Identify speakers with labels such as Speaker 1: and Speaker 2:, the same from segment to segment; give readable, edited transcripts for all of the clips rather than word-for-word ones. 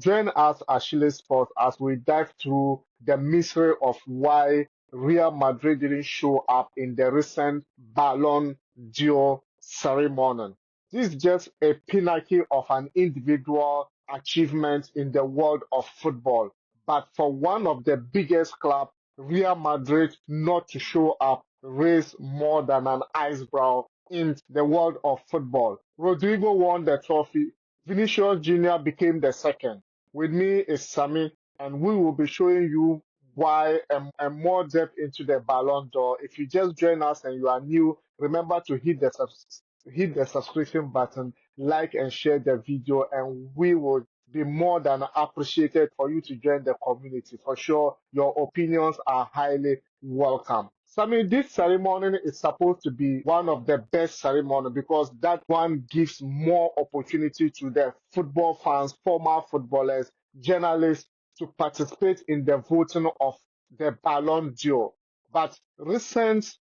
Speaker 1: Join us at Ashili Sports as we dive through the mystery of why Real Madrid didn't show up in the recent Ballon d'Or ceremony. This is just a pinnacle of an individual achievement in the world of football. But for one of the biggest clubs, Real Madrid, not to show up raised more than an eyebrow in the world of football. Rodrigo won the trophy. Vinicius Jr. became the second. With me is Sami, and we will be showing you why and more depth into the Ballon d'Or. If you just join us and you are new, remember to hit the subscription button, like and share the video, and we will be more than appreciated for you to join the community. For sure, your opinions are highly welcome. Sami, this ceremony is supposed to be one of the best ceremonies because that one gives more opportunity to the football fans, former footballers, journalists to participate in the voting of the Ballon d'Or. But recently,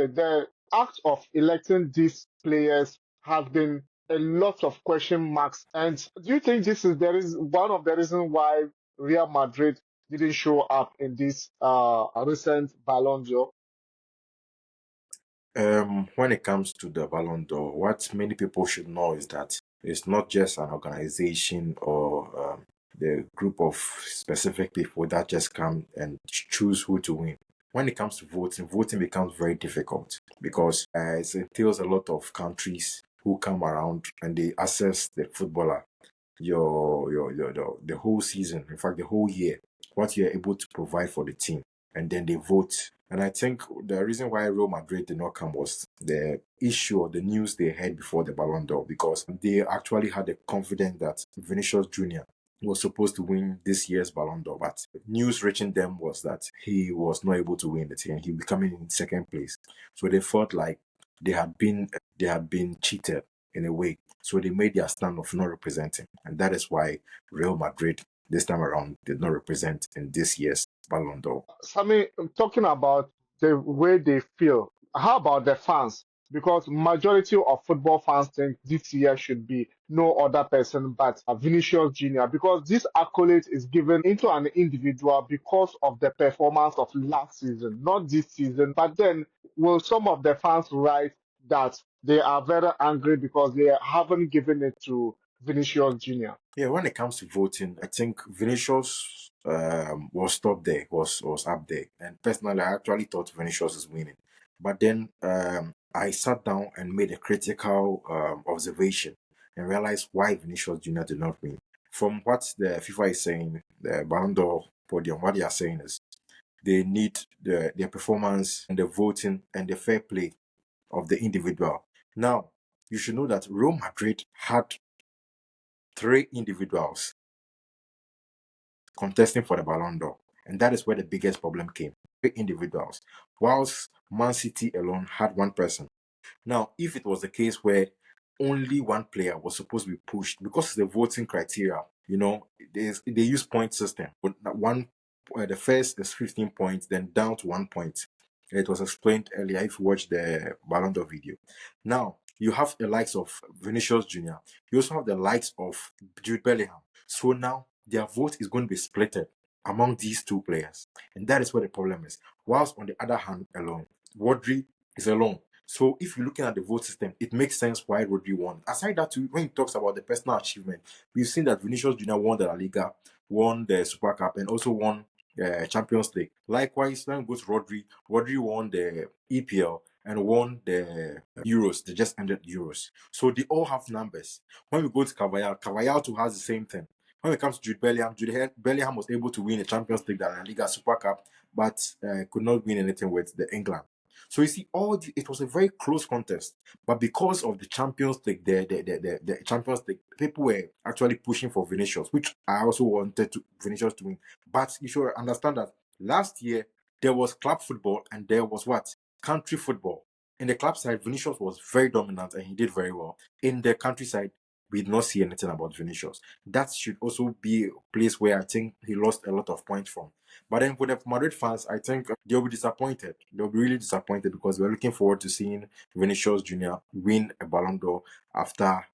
Speaker 1: the act of electing these players has been a lot of question marks. And do you think this is there is one of the reasons why Real Madrid didn't show up in this recent Ballon d'Or?
Speaker 2: When it comes to the Ballon d'Or, what many people should know is that it's not just an organization or the group of specific people that just come and choose who to win. When it comes to voting, voting becomes very difficult because it entails a lot of countries who come around and they assess the footballer, the whole season, in fact, the whole year, what you're able to provide for the team, and then they vote. And I think the reason why Real Madrid did not come was the issue or the news they had before the Ballon d'Or, because they actually had the confidence that Vinicius Jr. was supposed to win this year's Ballon d'Or, but news reaching them was that he was not able to win it and he was coming in second place. So they felt like they had been cheated in a way. So they made their stand of not representing, and that is why Real Madrid this time around did not represent in this year's Ballon d'Or.
Speaker 1: Sami, talking about the way they feel, how about the fans? Because majority of football fans think this year should be no other person but Vinicius Jr. Because this accolade is given into an individual because of the performance of last season, not this season. But then, will some of the fans write that they are very angry because they haven't given it to Vinicius Jr.?
Speaker 2: Yeah, when it comes to voting, I think Vinicius was top there, was up there. And personally, I actually thought Vinicius is winning. But then I sat down and made a critical observation and realized why Vinicius Jr. did not win. From what the FIFA is saying, the Ballon d'Or podium, what they are saying is they need their performance and the voting and the fair play of the individual. Now, you should know that Real Madrid had three individuals contesting for the Ballon d'Or. And that is where the biggest problem came. Three individuals. Whilst Man City alone had one person. Now, if it was the case where only one player was supposed to be pushed, because the voting criteria, they use point system. The first is 15 points, then down to 1 point. It was explained earlier if you watch the Ballon d'Or video. Now, you have the likes of Vinicius Jr. You also have the likes of Jude Bellingham. So now their vote is going to be splitted among these two players. And that is where the problem is. Whilst on the other hand, alone, Rodri is alone. So if you're looking at the vote system, it makes sense why Rodri won. Aside that, when he talks about the personal achievement, we've seen that Vinicius Jr. won the La Liga, won the Super Cup, and also won Champions League. Likewise, when we go to Rodri won the EPL and won the Euros, the just ended Euros. So they all have numbers. When we go to Carvajal too has the same thing. When it comes to Jude Bellingham was able to win the Champions League, the La Liga, Super Cup, but could not win anything with the England. So you see, it was a very close contest, but because of the Champions League, the Champions League, people were actually pushing for Vinicius, which I also wanted Vinicius to win. But you should understand that last year there was club football and there was country football. In the club side, Vinicius was very dominant and he did very well. In the countryside, we did not see anything about Vinicius. That should also be a place where I think he lost a lot of points from. But then for the Madrid fans, I think they'll be disappointed. They'll be really disappointed because we're looking forward to seeing Vinicius Jr. win a Ballon d'Or after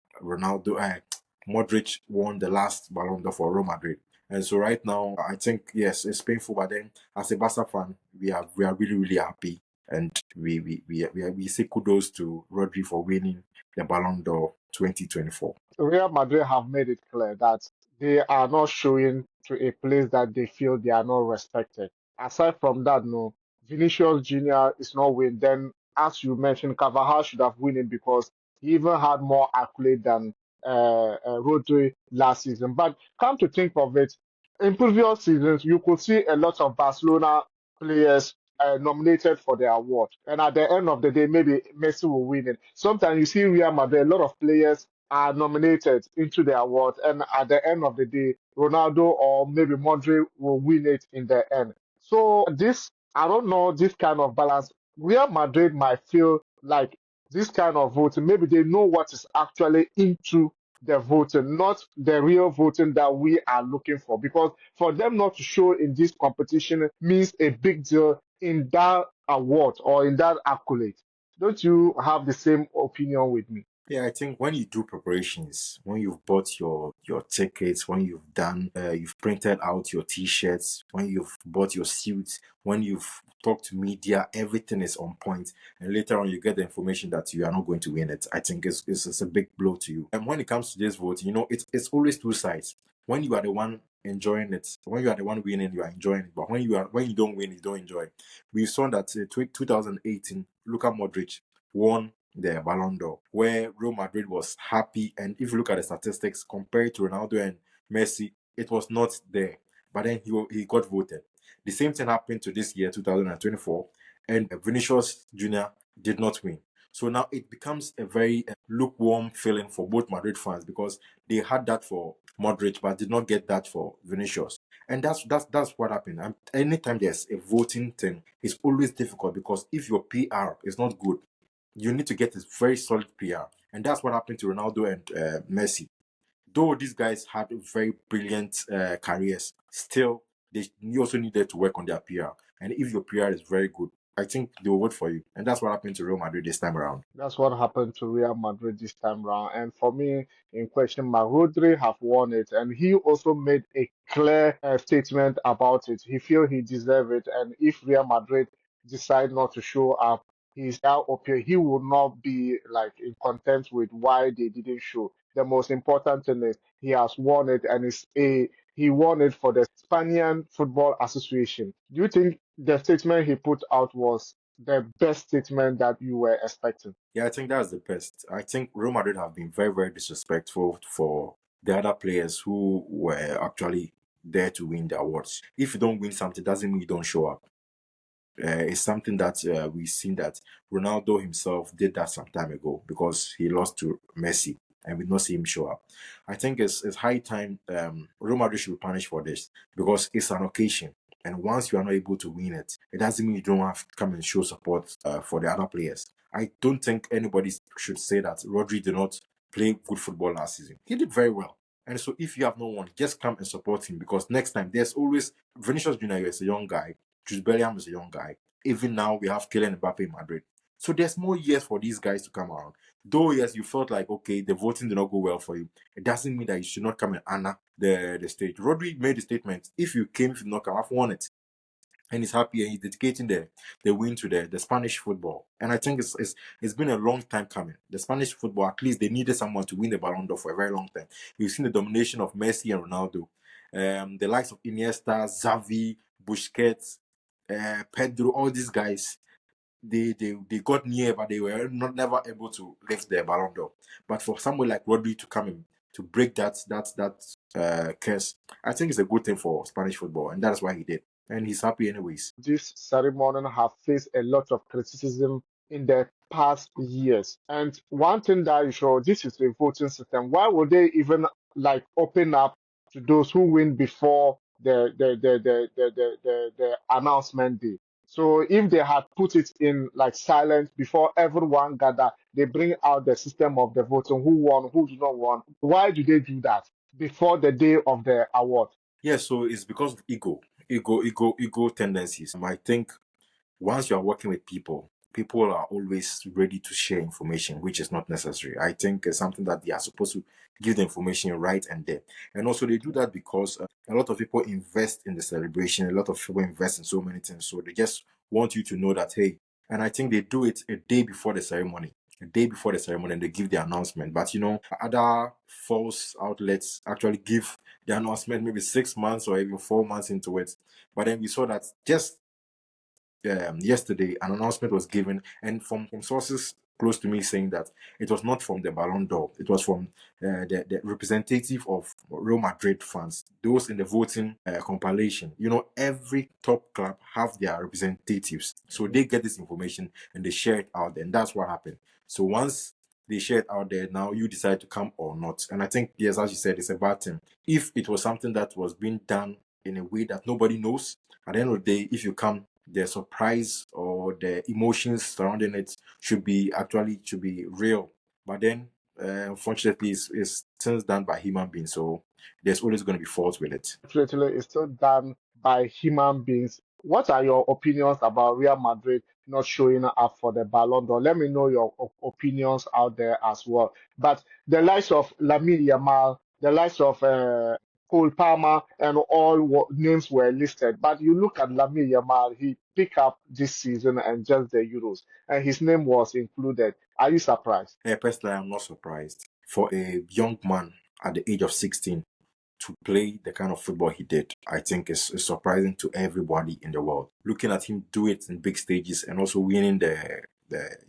Speaker 2: Modric won the last Ballon d'Or for Real Madrid. And so right now, I think yes, it's painful, but then as a Barca fan, we are really really happy, and we say kudos to Rodri for winning the Ballon d'Or 2024.
Speaker 1: Real Madrid have made it clear that they are not showing to a place that they feel they are not respected. Aside from that, no, Vinicius Jr. is not winning. Then, as you mentioned, Carvajal should have won it because he even had more accolade than Rodri last season. But come to think of it, in previous seasons, you could see a lot of Barcelona players nominated for the award. And at the end of the day, maybe Messi will win it. Sometimes you see Real Madrid, a lot of players are nominated into the award, and at the end of the day, Ronaldo or maybe Modric will win it in the end. So this, I don't know, this kind of balance, Real Madrid might feel like this kind of voting, maybe they know what is actually into the voting, not the real voting that we are looking for. Because for them not to show in this competition means a big deal in that award or in that accolade. Don't you have the same opinion with me?
Speaker 2: Yeah, I think when you do preparations, when you've bought your tickets, when you've printed out your t-shirts, when you've bought your suits, when you've talked to media, everything is on point, and later on you get the information that you are not going to win it. I think it's a big blow to you. And when it comes to this vote, it's always two sides. When you are the one enjoying it, when you are the one winning, you are enjoying it. But when you don't win, you don't enjoy it. We saw that 2018, Luka Modric won the Ballon d'Or, where Real Madrid was happy. And if you look at the statistics compared to Ronaldo and Messi, it was not there. But then he got voted. The same thing happened to this year, 2024, and Vinicius Jr. did not win. So now it becomes a very lukewarm feeling for both Madrid fans because they had that for Modric but did not get that for Vinicius. And that's what happened. And anytime there's a voting thing, it's always difficult because if your PR is not good, you need to get a very solid PR. And that's what happened to Ronaldo and Messi. Though these guys had very brilliant careers, still, you also needed to work on their PR. And if your PR is very good, I think they will vote for you. And that's what happened to Real Madrid this time around.
Speaker 1: That's what happened to Real Madrid this time round. And for me, in question mark, Rodri have won it, and he also made a clear statement about it. He feel he deserve it, and if Real Madrid decide not to show up, he's out up here. He will not be like in content with why they didn't show. The most important thing is he has won it, and he won it for the Spanish Football Association. Do you think the statement he put out was the best statement that you were expecting?
Speaker 2: Yeah, I think that's the best. I think Real Madrid have been very, very disrespectful for the other players who were actually there to win the awards. If you don't win something, doesn't mean you don't show up. It's something that we've seen that Ronaldo himself did that some time ago because he lost to Messi and we did not see him show up. I think it's high time Real Madrid should be punished for this because it's an occasion. And once you are not able to win it, it doesn't mean you don't have to come and show support for the other players. I don't think anybody should say that Rodri did not play good football last season. He did very well. And so if you have no one, just come and support him because next time there's always Vinicius Junior is a young guy. Jude Bellingham is a young guy. Even now, we have Kylian Mbappe in Madrid. So there's more years for these guys to come around. Though, yes, you felt like, okay, the voting did not go well for you. It doesn't mean that you should not come and honor the stage. Rodri made the statement, if you came, if you did not come, I've won it. And he's happy and he's dedicating the win to the Spanish football. And I think it's been a long time coming. The Spanish football, at least they needed someone to win the Ballon d'Or for a very long time. You've seen the domination of Messi and Ronaldo. The likes of Iniesta, Xavi, Busquets, Pedro, all these guys, they got near, but they were not never able to lift their Ballon d'Or. But for someone like Rodri to come in to break that curse, I think it's a good thing for Spanish football, and that's why he did. And he's happy anyways.
Speaker 1: This ceremony have faced a lot of criticism in the past years. And one thing that is sure, this is a voting system. Why would they even like open up to those who win before the announcement day? So if they had put it in like silence before everyone gather, they bring out the system of the voting, who won, who did not won. Why do they do that before the day of the award?
Speaker 2: Yeah, so it's because of ego tendencies. I think once you are working with people, people are always ready to share information, which is not necessary. I think it's something that they are supposed to give the information right and there. And also, they do that because a lot of people invest in the celebration, a lot of people invest in so many things. So they just want you to know that, hey, and I think they do it a day before the ceremony. A day before the ceremony, and they give the announcement. But other false outlets actually give the announcement maybe 6 months or even 4 months into it. But then we saw that just yesterday, an announcement was given, and from sources close to me saying that it was not from the Ballon d'Or, it was from the representative of Real Madrid fans, those in the voting compilation. Every top club have their representatives, so
Speaker 1: Mhm.
Speaker 2: they get this information and they share it out there, and that's what happened. So once they share it out there, now you decide to come or not. And I think, yes, as you said, it's a bad thing. If it was something that was being done in a way that nobody knows, at the end of the day, if you come, the surprise or the emotions surrounding it should be real. But then, unfortunately, it's things done by human beings, so there's always going to be fault with it.
Speaker 1: Unfortunately, it's still done by human beings. What are your opinions about Real Madrid not showing up for the Ballon d'Or? Let me know your opinions out there as well. But the likes of Lamine Yamal, the likes of Cole Palmer, and all names were listed. But you look at Lamine Yamal, he picked up this season and just the Euros, and his name was included. Are you surprised?
Speaker 2: Personally, I'm not surprised. For a young man at the age of 16 to play the kind of football he did, I think is surprising to everybody in the world. Looking at him do it in big stages and also winning the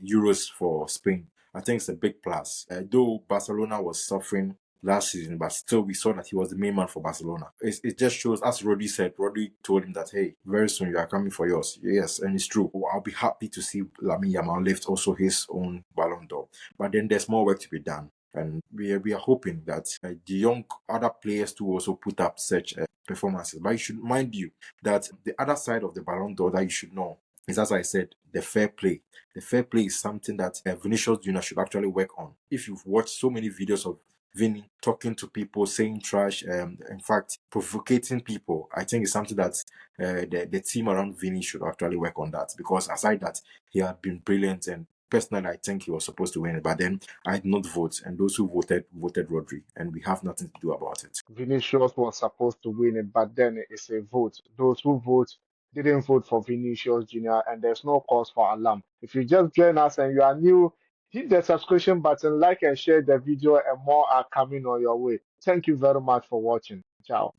Speaker 2: Euros for Spain, I think it's a big plus. Though Barcelona was suffering last season, but still we saw that he was the main man for Barcelona. It just shows, as Rodri said, Rodri told him that, hey, very soon you are coming for yours. Yes, and it's true. I'll be happy to see Lamine Yamal lift also his own Ballon d'Or. But then there's more work to be done. And we are hoping that the young other players to also put up such performances. But you should mind you that the other side of the Ballon d'Or that you should know is, as I said, the fair play. The fair play is something that Vinicius Junior should actually work on. If you've watched so many videos of Vinny talking to people, saying trash, in fact, provocating people, I think it's something that the team around Vinny should actually work on that. Because aside that, he had been brilliant, and personally, I think he was supposed to win it. But then I did not vote, and those who voted Rodri, and we have nothing to do about it.
Speaker 1: Vinicius was supposed to win it, but then it's a vote. Those who vote didn't vote for Vinicius Jr., and there's no cause for alarm. If you just join us and you are new, hit the subscription button, like and share the video, and more are coming on your way. Thank you very much for watching. Ciao.